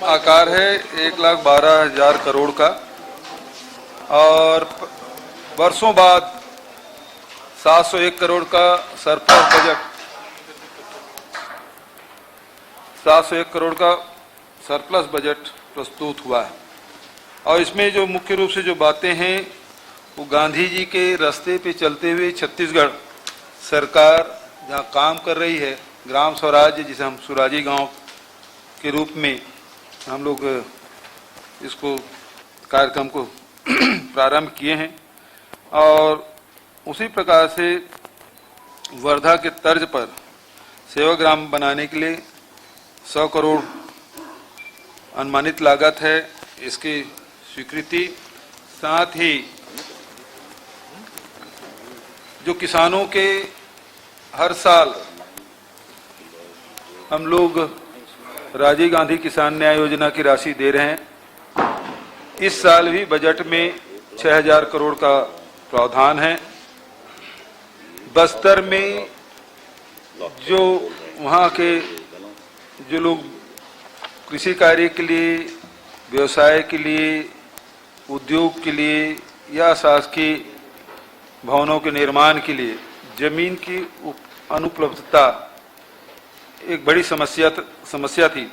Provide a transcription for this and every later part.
आकार है 1,12,000 करोड़ का और वर्षों बाद 701 करोड़ का सरप्लस बजट 701 करोड़ का सरप्लस बजट प्रस्तुत हुआ है। और इसमें जो मुख्य रूप से जो बातें हैं वो गांधी जी के रास्ते पे चलते हुए छत्तीसगढ़ सरकार जहाँ काम कर रही है, ग्राम स्वराज्य जिसे हम सुराजी गांव के रूप में हम लोग इसको कार्यक्रम को प्रारंभ किए हैं। और उसी प्रकार से वर्धा के तर्ज पर सेवाग्राम बनाने के लिए 100 करोड़ अनुमानित लागत है, इसकी स्वीकृति। साथ ही जो किसानों के हर साल हम लोग राजीव गांधी किसान न्याय योजना की राशि दे रहे हैं, इस साल भी बजट में 6,000 करोड़ का प्रावधान है। बस्तर में जो वहाँ के जो लोग कृषि कार्य के लिए, व्यवसाय के लिए, उद्योग के लिए या शासकीय भवनों के निर्माण के लिए जमीन की अनुपलब्धता एक बड़ी समस्या थी।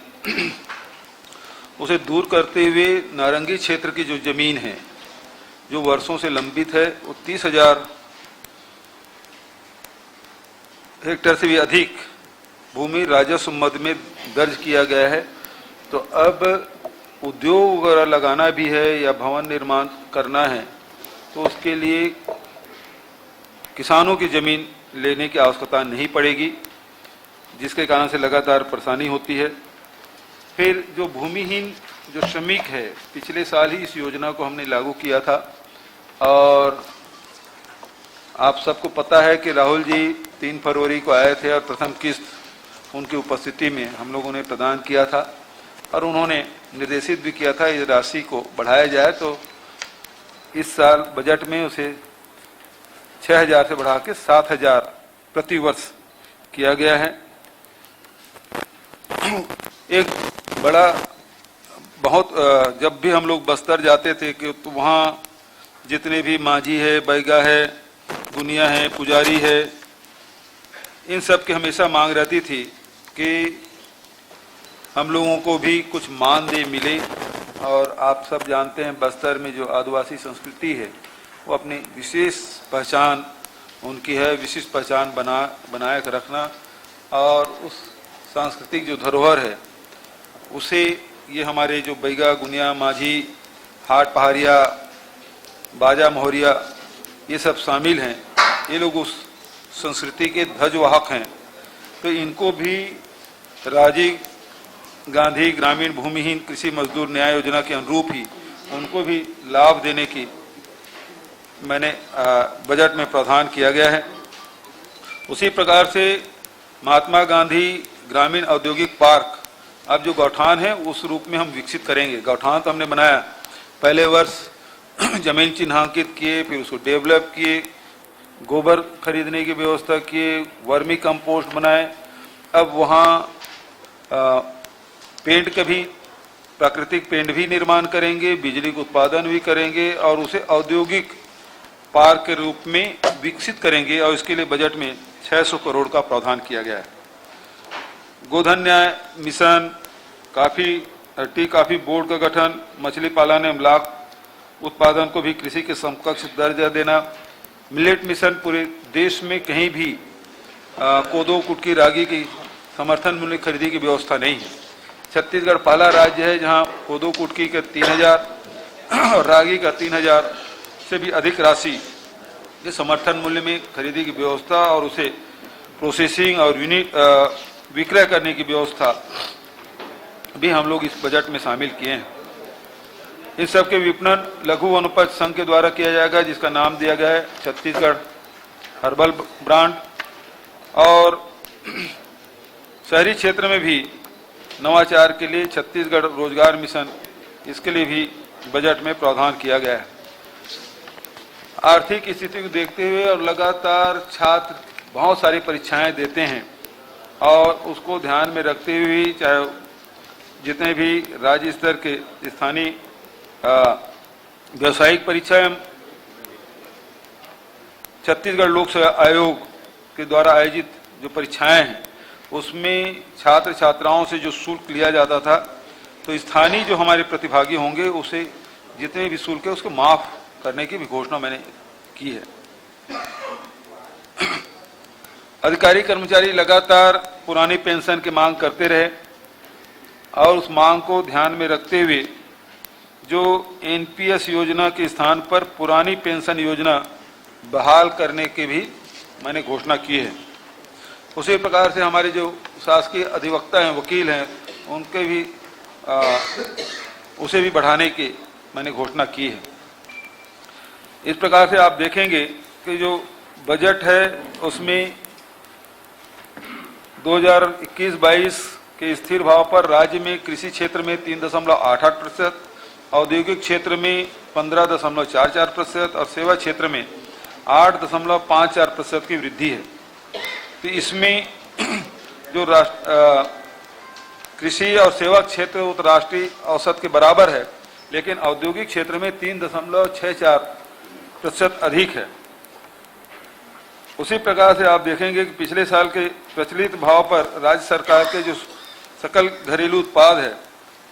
उसे दूर करते हुए नारंगी क्षेत्र की जो जमीन है जो वर्षों से लंबित है, वो 30,000 हेक्टेयर से भी अधिक भूमि राजस्व मद में दर्ज किया गया है। तो अब उद्योग वगैरह लगाना भी है या भवन निर्माण करना है तो उसके लिए किसानों की जमीन लेने की आवश्यकता नहीं पड़ेगी, जिसके कारण से लगातार परेशानी होती है। फिर जो भूमिहीन जो श्रमिक है, पिछले साल ही इस योजना को हमने लागू किया था और आप सबको पता है कि राहुल जी 3 फरवरी को आए थे और प्रथम किस्त उनकी उपस्थिति में हम लोगों ने प्रदान किया था और उन्होंने निर्देशित भी किया था इस राशि को बढ़ाया जाए। तो इस साल बजट में उसे 6,000 से बढ़ा के 7,000 प्रति वर्ष किया गया है। एक बड़ा बहुत जब भी हम लोग बस्तर जाते थे कि तो वहाँ जितने भी माझी है, बैगा है, गुनिया है, पुजारी है, इन सब की हमेशा मांग रहती थी कि हम लोगों को भी कुछ मानदेय मिले। और आप सब जानते हैं बस्तर में जो आदिवासी संस्कृति है वो अपनी विशेष पहचान उनकी है, विशिष्ट पहचान बनाए रखना और उस सांस्कृतिक जो धरोहर है उसे ये हमारे जो बैगा, गुनिया, माझी, हाट पहाड़िया, बाजा मोहरिया ये सब शामिल हैं। ये लोग उस संस्कृति के ध्वजवाहक हैं। तो इनको भी राजीव गांधी ग्रामीण भूमिहीन कृषि मजदूर न्याय योजना के अनुरूप ही उनको भी लाभ देने की मैंने बजट में प्रावधान किया गया है। उसी प्रकार से महात्मा गांधी ग्रामीण औद्योगिक पार्क अब जो गौठान है उस रूप में हम विकसित करेंगे। गौठान तो हमने बनाया, पहले वर्ष जमीन चिन्हांकित किए, फिर उसको डेवलप किए, गोबर खरीदने की व्यवस्था किए, वर्मी कंपोस्ट बनाए। अब वहाँ पेंट का भी, प्राकृतिक पेंट भी निर्माण करेंगे, बिजली का उत्पादन भी करेंगे और उसे औद्योगिक पार्क के रूप में विकसित करेंगे और इसके लिए बजट में 600 करोड़ का प्रावधान किया गया है। गोधन न्याय मिशन, टी कॉफी बोर्ड का गठन, मछली पालन एवं लाख उत्पादन को भी कृषि के समकक्ष दर्जा देना, मिलेट मिशन, पूरे देश में कहीं भी कोदो, कुटकी, रागी की समर्थन मूल्य खरीदी की व्यवस्था नहीं है। छत्तीसगढ़ पहला राज्य है जहां कोदो कुटकी के 3,000 और रागी का 3,000 से भी अधिक राशि के समर्थन मूल्य में खरीदी की व्यवस्था और उसे प्रोसेसिंग और विक्रय करने की व्यवस्था भी हम लोग इस बजट में शामिल किए हैं। इन सब के विपणन लघु वनोपज संघ के द्वारा किया जाएगा, जिसका नाम दिया गया है छत्तीसगढ़ हर्बल ब्रांड। और शहरी क्षेत्र में भी नवाचार के लिए छत्तीसगढ़ रोजगार मिशन, इसके लिए भी बजट में प्रावधान किया गया है। आर्थिक स्थिति को देखते हुए और लगातार छात्र बहुत सारी परीक्षाएं देते हैं और उसको ध्यान में रखते हुए चाहे जितने भी राज्य स्तर के स्थानीय व्यावसायिक परीक्षाएं छत्तीसगढ़ लोक सेवा आयोग के द्वारा आयोजित जो परीक्षाएं हैं उसमें छात्र छात्राओं से जो शुल्क लिया जाता था, तो स्थानीय जो हमारे प्रतिभागी होंगे उसे जितने भी शुल्क है उसको माफ करने की भी घोषणा मैंने की है। अधिकारी कर्मचारी लगातार पुरानी पेंशन की मांग करते रहे और उस मांग को ध्यान में रखते हुए जो एनपीएस योजना के स्थान पर पुरानी पेंशन योजना बहाल करने की भी मैंने घोषणा की है। उसी प्रकार से हमारे जो शासकीय अधिवक्ता हैं, वकील हैं, उनके भी उसे भी बढ़ाने की मैंने घोषणा की है। इस प्रकार से आप देखेंगे कि जो बजट है उसमें 2021-22 के स्थिर भाव पर राज्य में कृषि क्षेत्र में 3.88%, औद्योगिक क्षेत्र में 15.44% और सेवा क्षेत्र में 8.54% की वृद्धि है। तो इसमें जो कृषि और सेवा क्षेत्र वो तो राष्ट्रीय औसत के बराबर है, लेकिन औद्योगिक क्षेत्र में 3.64% अधिक है। उसी प्रकार से आप देखेंगे कि पिछले साल के प्रचलित भाव पर राज्य सरकार के जो सकल घरेलू उत्पाद है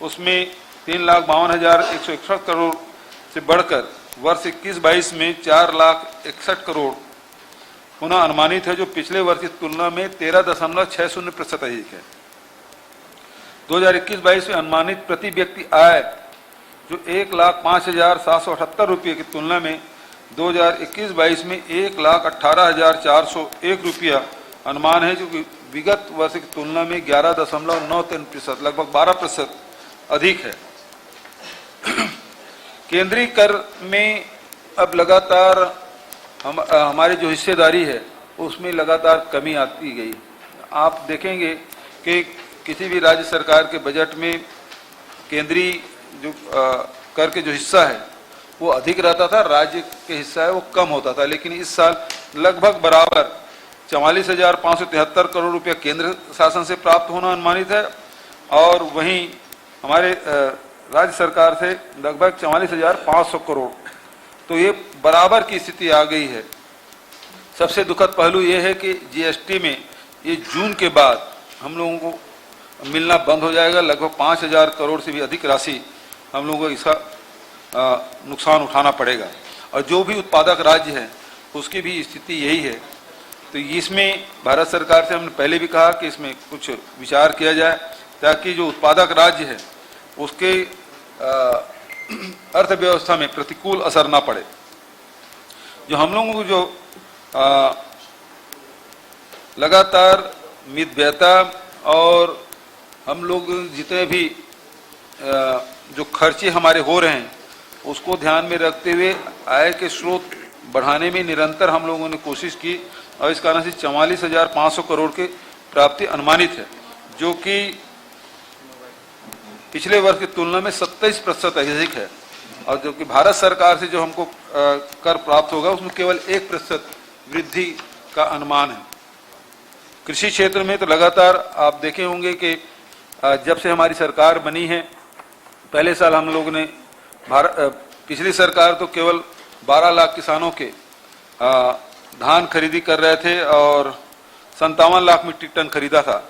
उसमें 3,52,161 करोड़ से बढ़कर वर्ष 21-22 में 4,61 करोड़ पुनः अनुमानित है, जो पिछले वर्ष की तुलना में 13.60% अधिक है। 2021-22 में अनुमानित प्रति व्यक्ति आय जो 1,05,778 रुपये की तुलना में 2021-22 में 1,18,401 रुपया अनुमान है, जो कि विगत वर्ष की तुलना में 11.93%, लगभग 12% अधिक है। केंद्रीय कर में अब लगातार हमारी जो हिस्सेदारी है उसमें लगातार कमी आती गई। आप देखेंगे कि किसी भी राज्य सरकार के बजट में केंद्रीय जो कर के जो हिस्सा है वो अधिक रहता था, राज्य के हिस्सा है वो कम होता था। लेकिन इस साल लगभग बराबर 44,573 करोड़ रुपया केंद्र शासन से प्राप्त होना अनुमानित है और वहीं हमारे राज्य सरकार से लगभग 44,500 करोड़। तो ये बराबर की स्थिति आ गई है। सबसे दुखद पहलू ये है कि जीएसटी में ये जून के बाद हम लोगों को मिलना बंद हो जाएगा। लगभग 5,000 करोड़ से भी अधिक राशि हम लोगों को इसका नुकसान उठाना पड़ेगा और जो भी उत्पादक राज्य है उसकी भी स्थिति यही है। तो इसमें भारत सरकार से हमने पहले भी कहा कि इसमें कुछ विचार किया जाए ताकि जो उत्पादक राज्य है उसके अर्थव्यवस्था में प्रतिकूल असर ना पड़े। जो हम लोगों को जो लगातार मितव्ययता और हम लोग जितने भी जो खर्चे हमारे हो रहे हैं उसको ध्यान में रखते हुए आय के स्रोत बढ़ाने में निरंतर हम लोगों ने कोशिश की और इस कारण से 44,500 करोड़ की प्राप्ति अनुमानित है, जो कि पिछले वर्ष की तुलना में 27% अधिक है। और जो कि भारत सरकार से जो हमको कर प्राप्त होगा उसमें केवल 1% वृद्धि का अनुमान है। कृषि क्षेत्र में तो लगातार आप देखे होंगे कि जब से हमारी सरकार बनी है, पहले साल हम लोगों ने पिछली सरकार तो केवल 12 लाख किसानों के धान खरीदी कर रहे थे और 57 लाख मीट्रिक टन खरीदा था,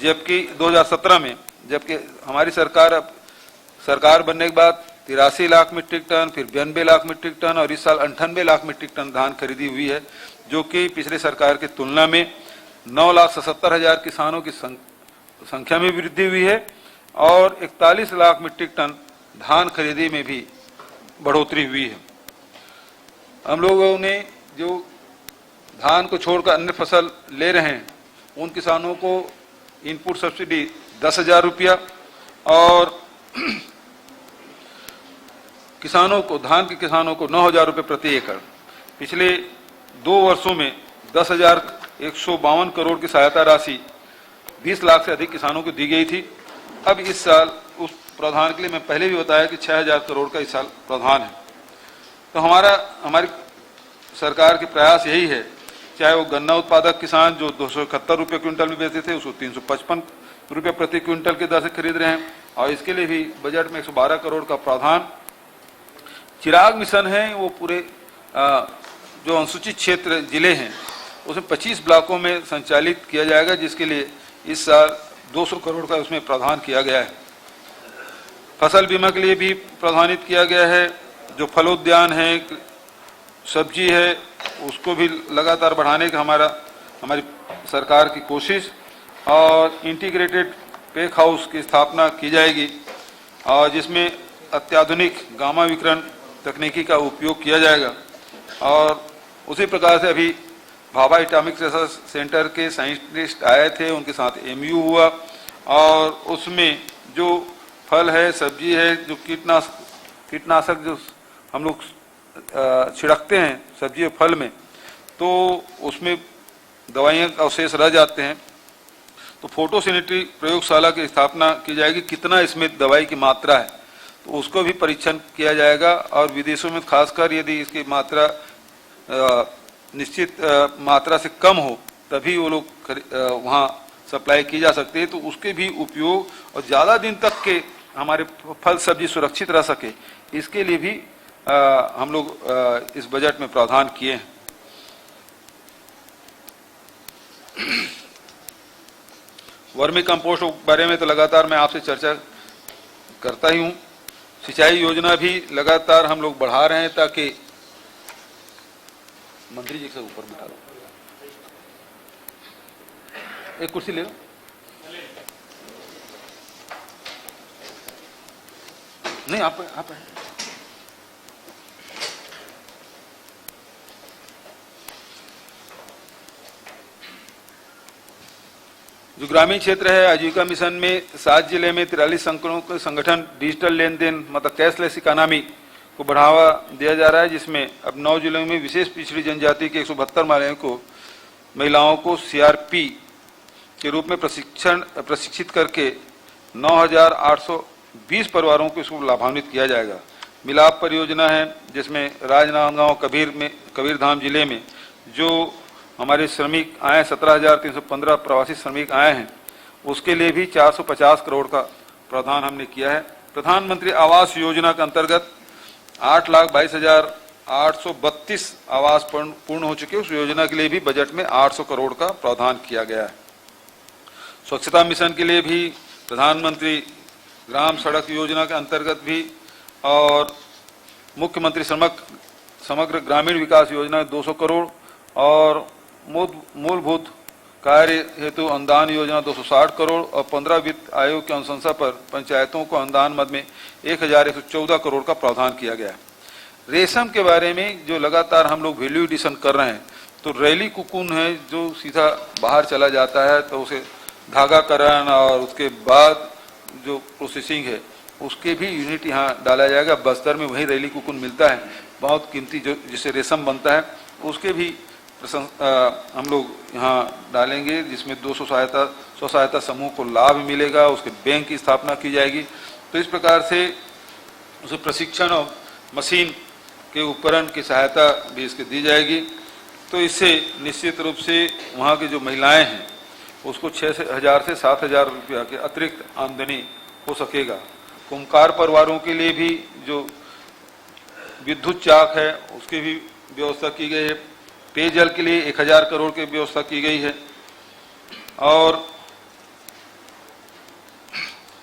जबकि 2017 में जबकि हमारी सरकार बनने के बाद 83 लाख मीट्रिक टन, फिर 92 लाख मीट्रिक टन और इस साल 98 लाख मीट्रिक टन धान खरीदी हुई है, जो कि पिछले सरकार की तुलना में 9,77,000 किसानों की संख्या में वृद्धि हुई है और 41 लाख मीट्रिक टन धान खरीदी में भी बढ़ोतरी हुई है। हम लोगों ने जो धान को छोड़कर अन्य फसल ले रहे हैं उन किसानों को इनपुट सब्सिडी 10,000 रुपया और धान के किसानों को 9,000 रुपये प्रति एकड़। पिछले 2 वर्षों में 10,152 करोड़ की सहायता राशि 20 लाख से अधिक किसानों को दी गई थी। अब इस साल उस प्रावधान के लिए मैं पहले भी बताया कि 6,000 करोड़ का इस साल प्रावधान है। तो हमारी सरकार के प्रयास यही है, चाहे वो गन्ना उत्पादक किसान जो 271 रुपये क्विंटल में बेचते थे उसको 355 रुपये प्रति क्विंटल की दर से खरीद रहे हैं और इसके लिए भी बजट में 112 करोड़ का प्रावधान। चिराग मिशन है वो पूरे जो अनुसूचित क्षेत्र जिले हैं उसमें 25 ब्लॉकों में संचालित किया जाएगा, जिसके लिए इस साल 200 करोड़ का उसमें प्रावधान किया गया है। फसल बीमा के लिए भी प्रावधानित किया गया है। जो फलोद्यान है, सब्जी है, उसको भी लगातार बढ़ाने का हमारी सरकार की कोशिश, और इंटीग्रेटेड पैक हाउस की स्थापना की जाएगी और जिसमें अत्याधुनिक गामा विकिरण तकनीकी का उपयोग किया जाएगा। और उसी प्रकार से अभी भाभा एटॉमिक रिसर्च सेंटर के साइंटिस्ट आए थे, उनके साथ एमयू हुआ और उसमें जो फल है, सब्जी है, जो कीटनाशक जो हम लोग छिड़कते हैं सब्जी और फल में, तो उसमें दवाइयाँ का अवशेष रह जाते हैं, तो फोटोसैनिटरी प्रयोगशाला की स्थापना की जाएगी। कितना इसमें दवाई की मात्रा है तो उसको भी परीक्षण किया जाएगा और विदेशों में खासकर यदि इसकी मात्रा निश्चित मात्रा से कम हो तभी वो लोग वहाँ सप्लाई की जा सकती है, तो उसके भी उपयोग और ज़्यादा दिन तक के हमारे फल सब्जी सुरक्षित रह सके, इसके लिए भी हम लोग इस बजट में प्रावधान किए हैं। वर्मी कंपोस्ट के बारे में तो लगातार मैं आपसे चर्चा करता ही हूँ। सिंचाई योजना भी लगातार हम लोग बढ़ा रहे हैं ताकि मंत्री जी से ऊपर बिठा लो, एक कुर्सी ले लो। नहीं आप जो ग्रामीण क्षेत्र है, आजीविका मिशन में 7 जिले में 43 संगठन डिजिटल लेन देन मतलब कैशलेस इकोनॉमी को बढ़ावा दिया जा रहा है, जिसमें अब 9 जिलों में विशेष पिछड़ी जनजाति के 172 महिलाओं को सीआरपी के रूप में प्रशिक्षित करके 9,820 परिवारों को इसको लाभान्वित किया जाएगा। मिलाप परियोजना है जिसमें राजनांदगांव कबीरधाम जिले में जो हमारे श्रमिक आए 17,315 प्रवासी श्रमिक आए हैं, उसके लिए भी 450 करोड़ का प्रावधान हमने किया है। प्रधानमंत्री आवास योजना के अंतर्गत 8,22,832 आवास पूर्ण हो चुके, उस योजना के लिए भी बजट में 800 करोड़ का प्रावधान किया गया है। स्वच्छता मिशन के लिए भी प्रधानमंत्री ग्राम सड़क योजना के अंतर्गत भी और मुख्यमंत्री समग्र ग्रामीण विकास योजना 200 करोड़ और मूलभूत कार्य हेतु अनुदान योजना 260 करोड़ और 15 वित्त आयोग की अनुशंसा पर पंचायतों को अनुदान मद में 1,114 करोड़ का प्रावधान किया गया है। रेशम के बारे में जो लगातार हम लोग वैल्यू एडिशन कर रहे हैं, तो रैली कुकुन है जो सीधा बाहर चला जाता है, तो उसे धागाकरण और उसके बाद जो प्रोसेसिंग है उसके भी यूनिट यहाँ डाला जाएगा। बस्तर में वही रैली कुकुन मिलता है, बहुत कीमती, जो जिससे रेशम बनता है, उसके भी हम लोग यहाँ डालेंगे, जिसमें 200 स्वसहायता समूह को लाभ मिलेगा, उसके बैंक की स्थापना की जाएगी। तो इस प्रकार से उसे प्रशिक्षण और मशीन के उपकरण की सहायता भी इसके दी जाएगी। तो इससे निश्चित रूप से वहाँ की जो महिलाएं हैं उसको 6,000 से 7,000 रुपया के अतिरिक्त आमदनी हो सकेगा। कुम्हार परिवारों के लिए भी जो विद्युत चाक है उसकी भी व्यवस्था की गई है। पेयजल के लिए 1,000 करोड़ की व्यवस्था की गई है। और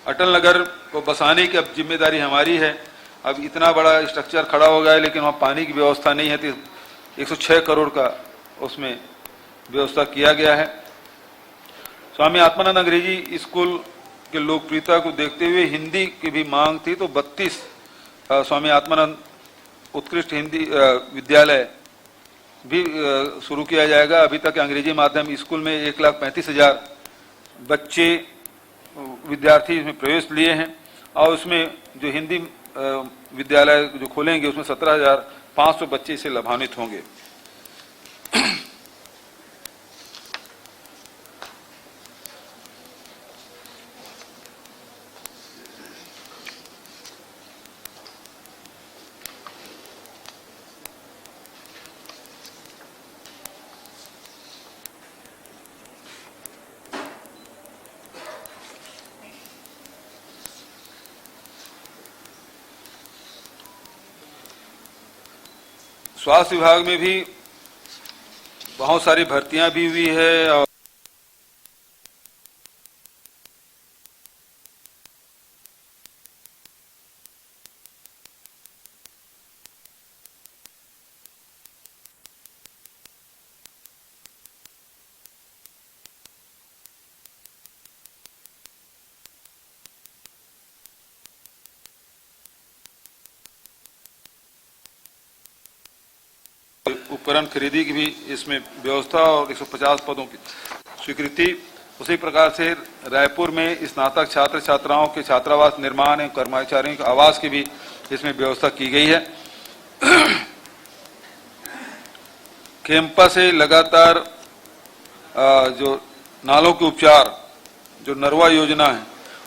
अटल नगर को बसाने की अब जिम्मेदारी हमारी है। अब इतना बड़ा स्ट्रक्चर खड़ा हो गया है लेकिन वहाँ पानी की व्यवस्था नहीं है, तो 106 करोड़ का उसमें व्यवस्था किया गया है। स्वामी आत्मानंद अंग्रेजी स्कूल के लोकप्रियता को देखते हुए हिंदी की भी मांग थी, तो 32 स्वामी आत्मानंद उत्कृष्ट हिंदी विद्यालय भी शुरू किया जाएगा। अभी तक अंग्रेजी माध्यम स्कूल में 1,35,000 बच्चे विद्यार्थी इसमें प्रवेश लिए हैं और उसमें जो हिंदी विद्यालय जो खोलेंगे उसमें 17,500 बच्चे इससे लाभान्वित होंगे। स्वास्थ्य विभाग में भी बहुत सारी भर्तियां भी हुई है और उपकरण खरीदी की भी इसमें व्यवस्था और 150 पदों की स्वीकृति। उसी प्रकार से रायपुर में स्नातक छात्र छात्राओं के छात्रावास निर्माण एवं कर्मचारियों के आवास की भी इसमें व्यवस्था की गई है। कैंपस से लगातार जो नालों के उपचार जो नरवा योजना है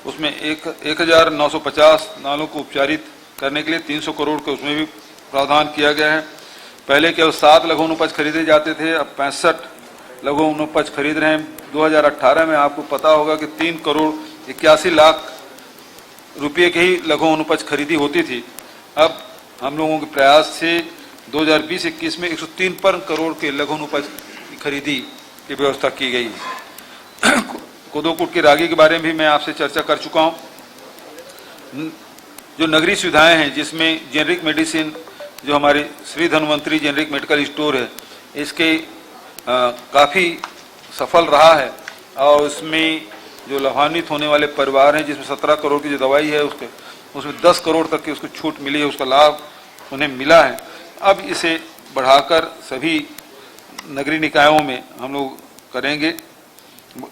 उसमें 1950 नालों को उपचारित करने के लिए 300 करोड़ के उसमें भी प्रावधान किया गया है। पहले केवल 7 लघु अनुपज खरीदे जाते थे, अब 65 लघु अनुपज खरीद रहे हैं। 2018 में आपको पता होगा कि 3 करोड़ 81 लाख रुपये की ही लघु अनुपज खरीदी होती थी। अब हम लोगों के प्रयास से 2020-21 में 103 करोड़ के लघु अनुपज की खरीदी की व्यवस्था की गई है। कोदोकुट की रागी के बारे में भी मैं आपसे चर्चा कर चुका हूँ। जो नगरीय सुविधाएं हैं जिसमें जेनरिक मेडिसिन जो हमारी Shri Dhanvantari generic medical store है इसके काफ़ी सफल रहा है और इसमें जो लाभान्वित होने वाले परिवार हैं जिसमें 17 करोड़ की जो दवाई है उसमें 10 करोड़ तक की उसको छूट मिली है, उसका लाभ उन्हें मिला है। अब इसे बढ़ाकर सभी नगरीय निकायों में हम लोग करेंगे,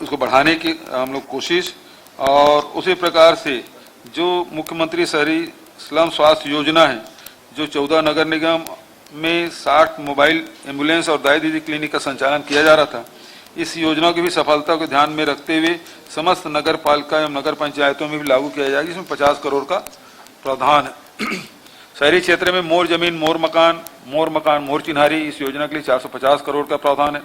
उसको बढ़ाने की हम लोग कोशिश। और उसी प्रकार से जो मुख्यमंत्री शहरी स्लम स्वास्थ्य योजना है जो 14 नगर निगम में 60 मोबाइल एम्बुलेंस और दाई दीदी क्लिनिक का संचालन किया जा रहा था, इस योजना की भी सफलता को ध्यान में रखते हुए समस्त नगर पालिका एवं नगर पंचायतों में भी लागू किया जाएगा, जिसमें 50 करोड़ का प्रावधान है। शहरी क्षेत्र में मोर जमीन मोर मकान मोर चिन्हारी इस योजना के लिए 450 करोड़ का प्रावधान है।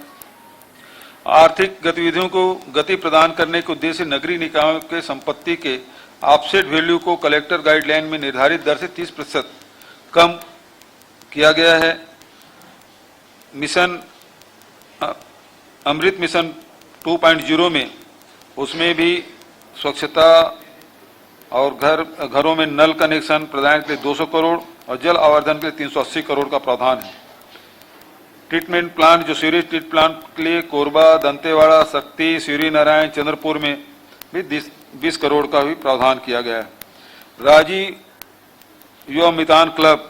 आर्थिक गतिविधियों को गति प्रदान करने के उद्देश्य से नगरीय निकायों के संपत्ति के ऑफसेट वैल्यू को कलेक्टर गाइडलाइन में निर्धारित दर से 30% कम किया गया है। मिशन अमृत मिशन 2.0 में उसमें भी स्वच्छता और घरों में नल कनेक्शन प्रदान के लिए 200 करोड़ और जल आवर्धन के लिए 380 करोड़ का प्रावधान है। ट्रीटमेंट प्लांट जो सीवरेज ट्रीट प्लांट के लिए कोरबा, दंतेवाड़ा, शक्ति, सूर्य नारायण, चंद्रपुर में भी 20 करोड़ का भी प्रावधान किया गया है। राजी युवा मितान क्लब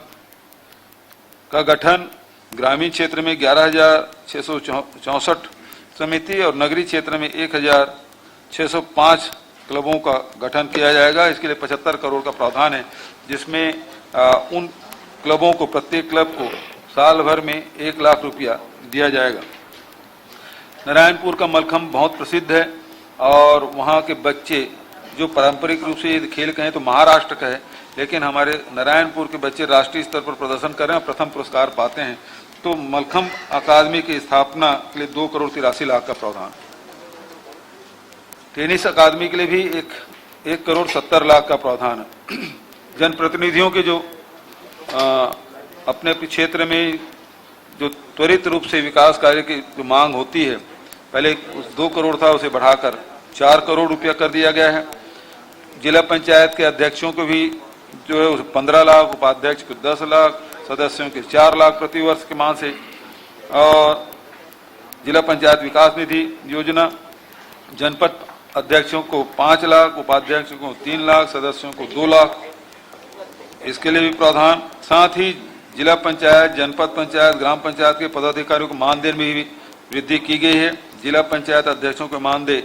का गठन ग्रामीण क्षेत्र में 11,664 समिति और नगरीय क्षेत्र में 1,605 क्लबों का गठन किया जाएगा। इसके लिए 75 करोड़ का प्रावधान है, जिसमें उन क्लबों को प्रत्येक क्लब को साल भर में 1 लाख रुपया दिया जाएगा। नारायणपुर का मलखम्ब बहुत प्रसिद्ध है और वहाँ के बच्चे जो पारंपरिक रूप से खेल कहें तो महाराष्ट्र का है, लेकिन हमारे नारायणपुर के बच्चे राष्ट्रीय स्तर पर प्रदर्शन कर रहे हैं, प्रथम पुरस्कार पाते हैं। तो मलखम्ब अकादमी की स्थापना के लिए 2 करोड़ 83 लाख का प्रावधान। टेनिस अकादमी के लिए भी 1 करोड़ 70 लाख का प्रावधान है। जनप्रतिनिधियों के जो अपने क्षेत्र में जो त्वरित रूप से विकास कार्य की जो मांग होती है, पहले 2 करोड़ था उसे बढ़ाकर 4 करोड़ रुपया कर दिया गया है। जिला पंचायत के अध्यक्षों को भी जो है उसे 15 लाख, उपाध्यक्ष को 10 लाख, सदस्यों के 4 लाख प्रति वर्ष के मान से। और जिला पंचायत विकास निधि योजना जनपद अध्यक्षों को 5 लाख, उपाध्यक्षों को 3 लाख, सदस्यों को 2 लाख, इसके लिए भी प्रावधान। साथ ही जिला पंचायत, जनपद पंचायत, ग्राम पंचायत के पदाधिकारियों को मानदेय में भी वृद्धि की गई है। जिला पंचायत अध्यक्षों को मानदेय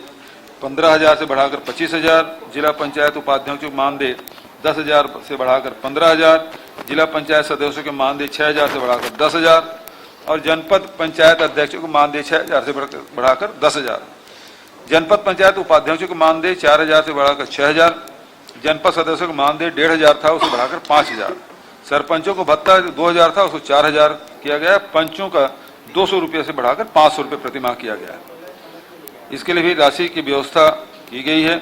15,000 से बढ़ाकर 25,000, जिला पंचायत उपाध्यक्षों को मानदेय 10,000 से बढ़ाकर 15,000, जिला पंचायत सदस्यों के मानदेय 6,000 से बढ़ाकर 10,000 और जनपद पंचायत अध्यक्षों को मानदेय 6,000 से बढ़ाकर 10,000। जनपद पंचायत उपाध्यक्षों को मानदेय 4,000 से बढ़ाकर 6,000, जनपद सदस्यों को मानदेय 1,500 था उसे बढ़ाकर 5,000। सरपंचों को भत्ता 2,000 था उसको 4,000 किया गया। पंचों का 200 रुपये से बढ़ाकर 500 रुपये प्रतिमाह किया गया है। इसके लिए भी राशि की व्यवस्था की गई है।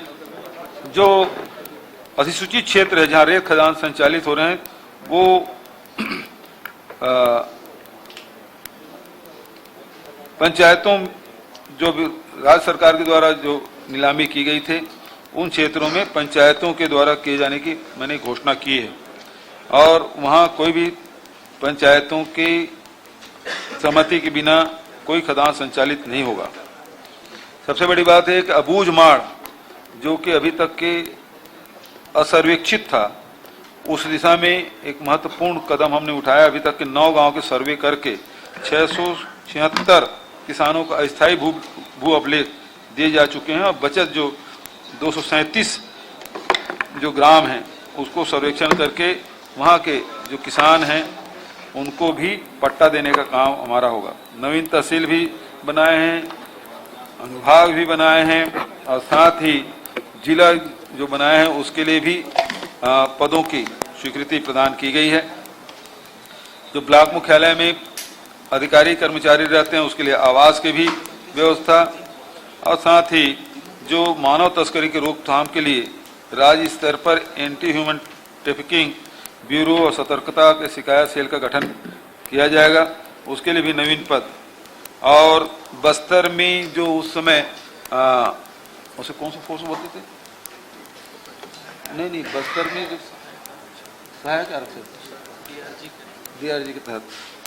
जो अधिसूचित क्षेत्र है जहाँ रेत खदान संचालित हो रहे हैं वो पंचायतों जो भी राज्य सरकार के द्वारा जो नीलामी की गई थे उन क्षेत्रों में पंचायतों के द्वारा किए जाने की मैंने घोषणा की है और वहाँ कोई भी पंचायतों की सहमति के बिना कोई खदान संचालित नहीं होगा। सबसे बड़ी बात है कि अबूझ माड़ जो कि अभी तक के असर्वेक्षित था उस दिशा में एक महत्वपूर्ण कदम हमने उठाया। अभी तक के 9 गांव के सर्वे करके 676 किसानों का अस्थायी भू अभिलेख दिए जा चुके हैं और बचत जो 237 जो ग्राम हैं उसको सर्वेक्षण करके वहाँ के जो किसान हैं उनको भी पट्टा देने का काम हमारा होगा। नवीन तहसील भी बनाए हैं, अनुभाग भी बनाए हैं और साथ ही जिला जो बनाए हैं उसके लिए भी पदों की स्वीकृति प्रदान की गई है। जो ब्लॉक मुख्यालय में अधिकारी कर्मचारी रहते हैं उसके लिए आवास की भी व्यवस्था और साथ ही जो मानव तस्करी की रोकथाम के लिए राज्य स्तर पर एंटी ह्यूमन ट्रैफिकिंग ब्यूरो और सतर्कता के शिकायत सेल का गठन किया जाएगा, उसके लिए भी नवीन पद। और बस्तर में जो उस समय उसे कौन सा फोर्स बोलते थे, नहीं बस्तर में जो सहायक आरक्षक DRG के तहत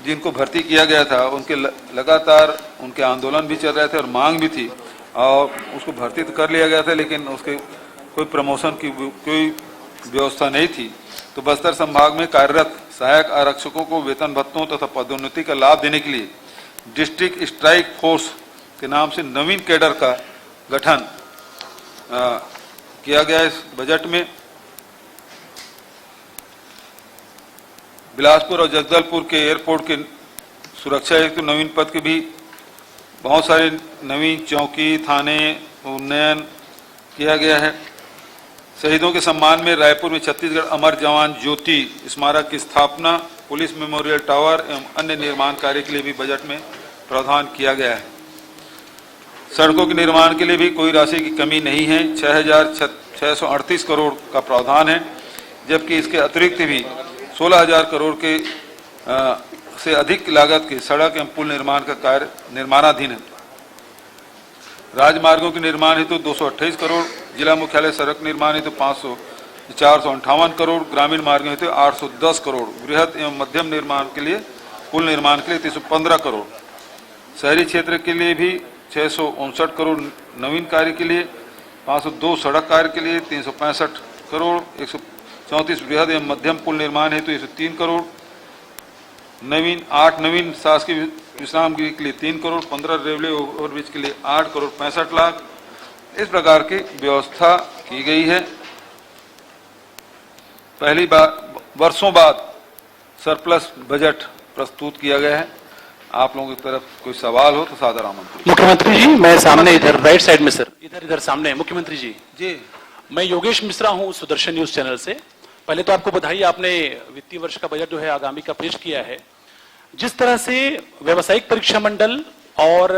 जिनको भर्ती किया गया था उनके लगातार उनके आंदोलन भी चल रहे थे और मांग भी थी और उसको भर्ती तो कर लिया गया था लेकिन उसके कोई प्रमोशन की कोई व्यवस्था नहीं थी। तो बस्तर संभाग में कार्यरत सहायक आरक्षकों को वेतन भत्तों तथा पदोन्नति का लाभ देने के लिए डिस्ट्रिक्ट स्ट्राइक फोर्स के नाम से नवीन कैडर का गठन किया गया इस बजट में। बिलासपुर और जगदलपुर के एयरपोर्ट के सुरक्षा आयुक्त नवीन पद के भी बहुत सारे नवीन चौकी थाने उन्नयन किया गया है। शहीदों के सम्मान में रायपुर में छत्तीसगढ़ अमर जवान ज्योति स्मारक की स्थापना, पुलिस मेमोरियल टावर एवं अन्य निर्माण कार्य के लिए भी बजट में प्रावधान किया गया है। सड़कों के निर्माण के लिए भी कोई राशि की कमी नहीं है, 6,638 करोड़ का प्रावधान है, जबकि इसके अतिरिक्त भी 16,000 करोड़ के से अधिक लागत के सड़क एवं पुल निर्माण का कार्य निर्माणाधीन है। राजमार्गों के निर्माण हेतु 228 करोड़, जिला मुख्यालय सड़क निर्माण हेतु 458 करोड़, ग्रामीण मार्गों हेतु 810 करोड़, बृहद एवं मध्यम निर्माण के लिए पुल निर्माण के लिए 315 करोड़, शहरी क्षेत्र के लिए भी 659 करोड़, नवीन कार्य के लिए 502, सड़क कार्य के लिए 365 करोड़, 134 बृहद एवं मध्यम पुल निर्माण हेतु 103 करोड़, 8 नवीन शासकीय विश्राम गृह के लिए 3 करोड़, 15 रेलवे ओवरब्रिज के लिए 8 करोड़ 65 लाख। इस प्रकार की व्यवस्था की गई है। पहली बार वर्षों बाद सरप्लस बजट प्रस्तुत किया गया है। आप लोगों की तरफ कोई सवाल हो तो सादर आमंत्रित। मुख्यमंत्री जी, मैं सामने इधर राइट साइड में सर, इधर सामने। मुख्यमंत्री जी, मैं योगेश मिश्रा हूं सुदर्शन न्यूज चैनल से। पहले तो आपको बधाई, आपने वित्तीय वर्ष का बजट जो है आगामी का पेश किया है। जिस तरह से व्यावसायिक परीक्षा मंडल और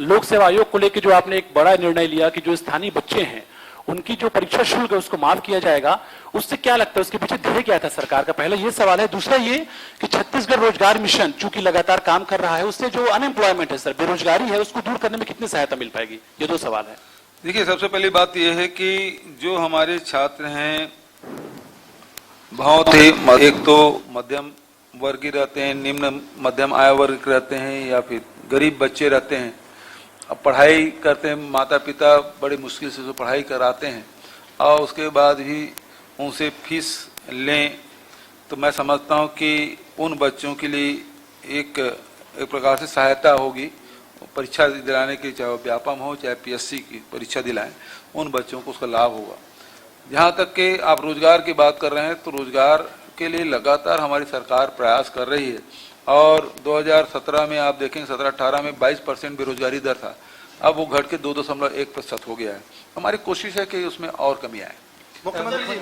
लोक सेवा आयोग को लेकर जो आपने एक बड़ा निर्णय लिया कि जो स्थानीय बच्चे हैं उनकी जो परीक्षा शुल्क है उसको माफ किया जाएगा, उससे क्या लगता है, उसके पीछे ध्येय क्या था सरकार का? पहले ये सवाल है। दूसरा ये कि छत्तीसगढ़ रोजगार मिशन चूंकि लगातार काम कर रहा है, उससे जो अनएम्प्लॉयमेंट है सर, बेरोजगारी है, उसको दूर करने में कितनी सहायता मिल पाएगी? ये 2 सवाल है। देखिए, सबसे पहली बात यह है कि जो हमारे छात्र हैं बहुत ही एक तो मध्यम वर्गीय रहते हैं, निम्न मध्यम आय वर्ग रहते हैं या फिर गरीब बच्चे रहते हैं। अब पढ़ाई करते हैं, माता पिता बड़ी मुश्किल से पढ़ाई कराते हैं और उसके बाद भी उनसे फीस लें, तो मैं समझता हूं कि उन बच्चों के लिए एक प्रकार से सहायता होगी। परीक्षा दिलाने की, चाहे व्यापम हो चाहे PSC की परीक्षा दिलाएं, उन बच्चों को उसका लाभ होगा। जहाँ तक कि आप रोजगार की बात कर रहे हैं, तो रोजगार के लिए लगातार हमारी सरकार प्रयास कर रही है और 2017 में आप देखेंगे 17-18 में 22% बेरोजगारी दर था, अब वो घट के 2.1% हो गया है। हमारी कोशिश है कि उसमें और कमी आए। मुख्यमंत्री जी,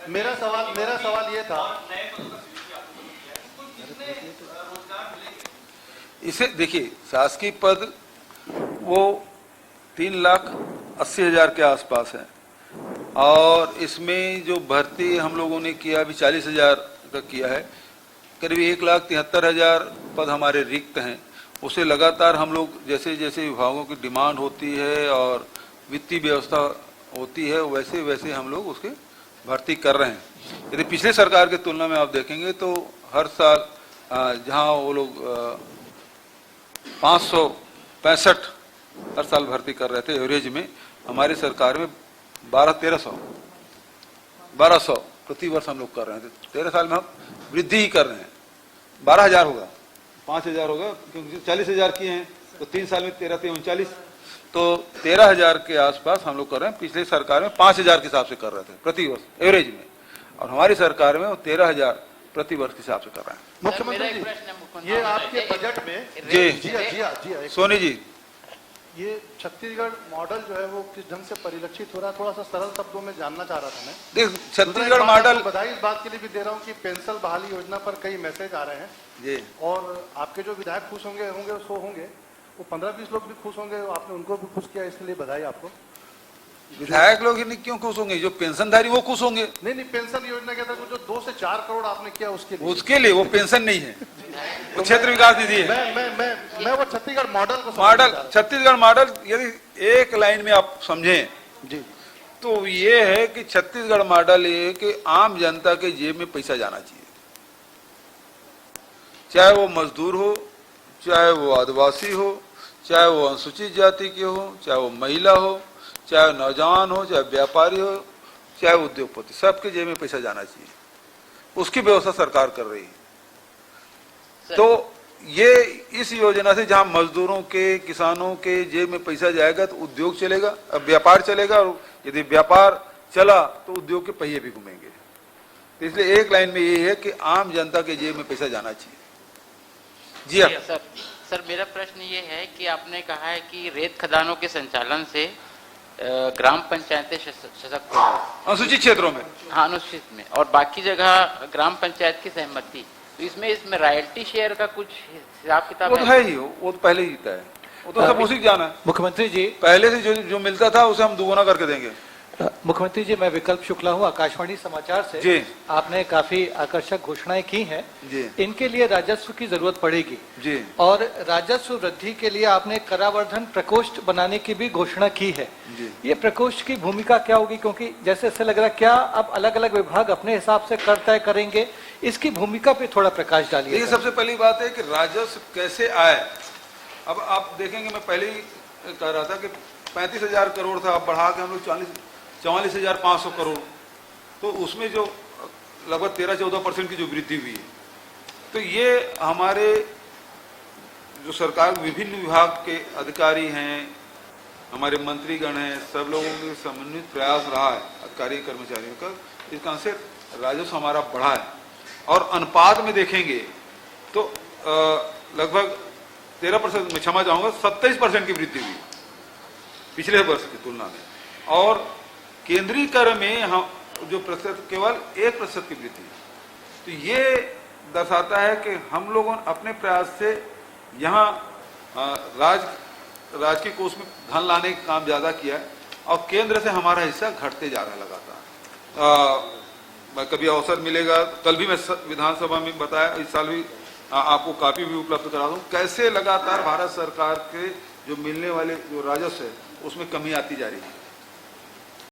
मेरा सवाल ये था, इसे देखिए, शासकीय पद वो 3,80,000 के आसपास है और इसमें जो भर्ती हम लोगों ने किया अभी 40,000 का किया है करीब 1,73,000 पद हमारे रिक्त हैं। उसे लगातार हम लोग जैसे जैसे विभागों की डिमांड होती है और वित्तीय व्यवस्था होती है वैसे वैसे हम लोग उसके भर्ती कर रहे हैं। यदि पिछले सरकार की तुलना में आप देखेंगे तो हर साल जहां वो लोग 565 हर साल भर्ती कर रहे थे एवरेज में, हमारी सरकार में 1200 प्रति वर्ष हम लोग कर रहे थे। 13 साल में हम वृद्धि ही कर रहे हैं। 12,000 होगा, 5,000 होगा, क्योंकि 40,000 किए हैं तो 3 साल में 13 से 39, तो 13,000 के आसपास हम लोग कर रहे हैं। पिछले सरकार में 5,000 के हिसाब से कर रहे थे प्रति वर्ष एवरेज में, और हमारी सरकार में वो 13,000 प्रति वर्ष के हिसाब से कर रहे हैं। मुख्यमंत्री जी, ये आपके बजट में जी सोनी जी, ये छत्तीसगढ़ मॉडल जो है वो किस ढंग से परिलक्षित हो रहा है, थोड़ा सा सरल शब्दों में जानना चाह रहा था मैं। देख छत्तीसगढ़ मॉडल, बधाई इस बात के लिए भी दे रहा हूँ कि पेंशन बहाली योजना पर कई मैसेज आ रहे हैं जी, और आपके जो विधायक खुश होंगे सो होंगे, वो 15-20 लोग भी खुश होंगे, आपने उनको भी खुश किया, इसलिए बधाई आपको। विधायक लोग ही क्यों खुश होंगे, जो पेंशनधारी वो खुश होंगे। नहीं, पेंशन योजना के अंदर जो 2 से 4 करोड़ आपने किया उसके लिए वो पेंशन नहीं है, वो क्षेत्र विकास निधि है। मैं वो छत्तीसगढ़ मॉडल को छत्तीसगढ़ मॉडल यदि एक लाइन में आप समझें जी, तो ये है कि छत्तीसगढ़ मॉडल ये है कि आम जनता के जेब में पैसा जाना चाहिए, चाहे वो मजदूर हो, चाहे वो आदिवासी हो, चाहे वो अनुसूचित जाति के हो, चाहे वो महिला हो, चाहे नौजवान हो, चाहे व्यापारी हो, चाहे उद्योगपति, सबके जेब में पैसा जाना चाहिए। उसकी व्यवस्था सरकार कर रही है। तो ये इस योजना से जहां मजदूरों के, किसानों के जेब में पैसा जाएगा तो उद्योग चलेगा, अब व्यापार चलेगा, और यदि व्यापार चला तो उद्योग के पहिए भी घूमेंगे। तो इसलिए एक लाइन में ये है कि आम जनता के जेब में पैसा जाना चाहिए। जी हाँ सर, मेरा प्रश्न ये है कि आपने कहा है कि रेत खदानों के संचालन से ग्राम पंचायतें सशक्त होंगी अनुसूचित क्षेत्रों में, हाँ अनुसूचित में, और बाकी जगह ग्राम पंचायत की सहमति, तो इसमें रॉयल्टी शेयर का कुछ हिसाब किताब वो तो है ही, वो तो पहले ही तय है, वो तो सब उसी जाना है। मुख्यमंत्री जी, पहले से जो मिलता था उसे हम दुगुना करके देंगे। मुख्यमंत्री जी, मैं विकल्प शुक्ला हूँ, आकाशवाणी समाचार से। जी। आपने काफी आकर्षक घोषणाएं की हैं जी। इनके लिए राजस्व की जरूरत पड़ेगी जी, और राजस्व वृद्धि के लिए आपने करावर्धन प्रकोष्ठ बनाने की भी घोषणा की है जी। ये प्रकोष्ठ की भूमिका क्या होगी, क्योंकि जैसे ऐसे लग रहा है क्या अब अलग अलग विभाग अपने हिसाब से कर तय करेंगे, इसकी भूमिका पे थोड़ा प्रकाश डालिए। ये सबसे पहली बात है कि राजस्व कैसे आए। अब आप देखेंगे, मैं पहले ही कह रहा था कि 35,000 करोड़ था, अब बढ़ा के हम लोग 44,500 करोड़, तो उसमें जो लगभग 13-14% की जो वृद्धि हुई है, तो ये हमारे जो सरकार विभिन्न विभाग के अधिकारी हैं, हमारे मंत्रीगण हैं, सब लोगों के समन्वित प्रयास रहा है, अधिकारी कर्मचारियों का, इस कारण से राजस्व हमारा बढ़ा है। और अनुपात में देखेंगे तो लगभग 13%, मैं क्षमा चाहूंगा, 27% की वृद्धि हुई पिछले वर्ष की तुलना में, और केंद्रीय कर में हम जो प्रतिशत केवल 1% की वृद्धि। तो ये दर्शाता है कि हम लोगों ने अपने प्रयास से यहाँ राज के कोष में धन लाने का काम ज्यादा किया है, और केंद्र से हमारा हिस्सा घटते जा रहा है लगातार। कभी अवसर मिलेगा, कल भी मैं विधानसभा में बताया, इस साल भी आपको कापी भी उपलब्ध करा दूं, कैसे लगातार भारत सरकार के जो मिलने वाले जो राजस्व है उसमें कमी आती जा रही है।